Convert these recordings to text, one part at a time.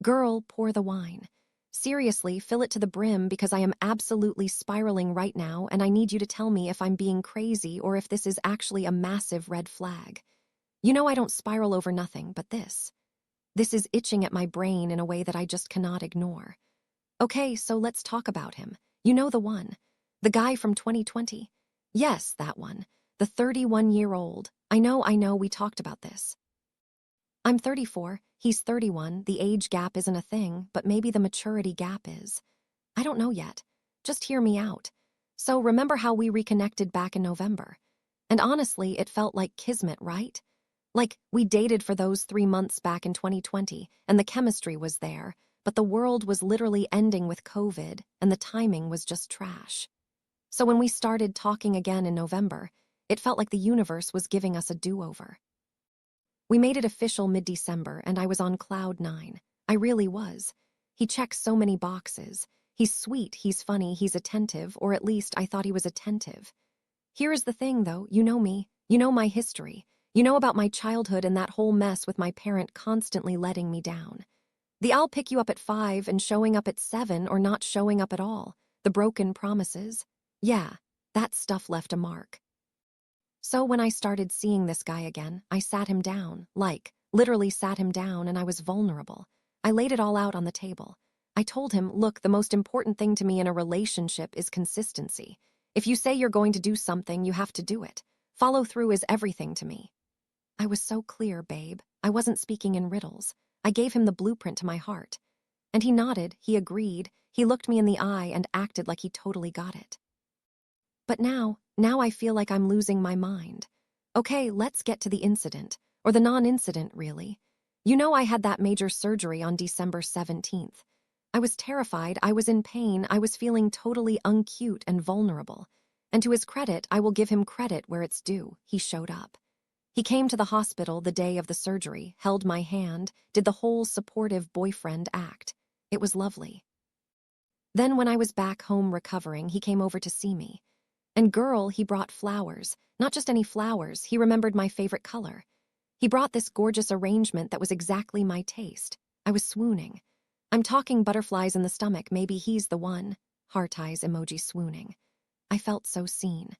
Girl, pour the wine. Seriously, fill it to the brim because I am absolutely spiraling right now and I need you to tell me if I'm being crazy or if this is actually a massive red flag. You know I don't spiral over nothing, but this. This is itching at my brain in a way that I just cannot ignore. Okay, so let's talk about him. You know the one. The guy from 2020. Yes, that one. The 31-year-old. I know, we talked about this. I'm 34, he's 31, the age gap isn't a thing, but maybe the maturity gap is. I don't know yet. Just hear me out. So remember how we reconnected back in November? And honestly, it felt like kismet, right? Like, we dated for those 3 months back in 2020, and the chemistry was there, but the world was literally ending with COVID, and the timing was just trash. So when we started talking again in November, it felt like the universe was giving us a do-over. We made it official mid-December, and I was on cloud 9. I really was. He checks so many boxes. He's sweet, he's funny, he's attentive, or at least I thought he was attentive. Here is the thing, though. You know me. You know my history. You know about my childhood and that whole mess with my parent constantly letting me down. The I'll pick you up at 5 and showing up at 7 or not showing up at all. The broken promises. Yeah, that stuff left a mark. So when I started seeing this guy again, I sat him down, literally sat him down, and I was vulnerable. I laid it all out on the table. I told him, look, the most important thing to me in a relationship is consistency. If you say you're going to do something, you have to do it. Follow through is everything to me. I was so clear, babe. I wasn't speaking in riddles. I gave him the blueprint to my heart. And he nodded, he agreed, he looked me in the eye and acted like he totally got it. But now I feel like I'm losing my mind. Okay, let's get to the incident, or the non-incident, really. You know I had that major surgery on December 17th. I was terrified, I was in pain, I was feeling totally uncute and vulnerable. And to his credit, I will give him credit where it's due. He showed up. He came to the hospital the day of the surgery, held my hand, did the whole supportive boyfriend act. It was lovely. Then when I was back home recovering, he came over to see me. And girl, he brought flowers. Not just any flowers, he remembered my favorite color. He brought this gorgeous arrangement that was exactly my taste. I was swooning. I'm talking butterflies in the stomach, maybe he's the one. Heart eyes emoji swooning. I felt so seen.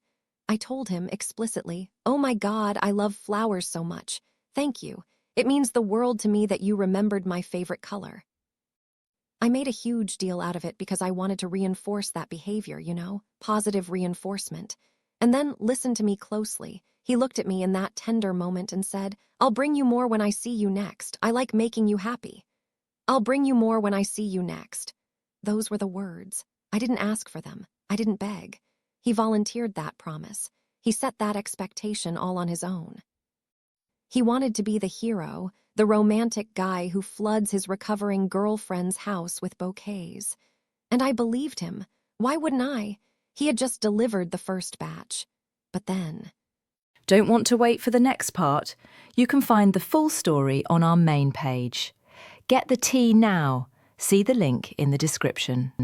I told him explicitly, oh my God, I love flowers so much. Thank you. It means the world to me that you remembered my favorite color. I made a huge deal out of it because I wanted to reinforce that behavior, positive reinforcement. And then listen to me closely. He looked at me in that tender moment and said, I'll bring you more when I see you next. I like making you happy. I'll bring you more when I see you next. Those were the words. I didn't ask for them. I didn't beg. He volunteered that promise. He set that expectation all on his own. He wanted to be the hero, the romantic guy who floods his recovering girlfriend's house with bouquets. And I believed him. Why wouldn't I? He had just delivered the first batch. But then... Don't want to wait for the next part? You can find the full story on our main page. Get the tea now. See the link in the description.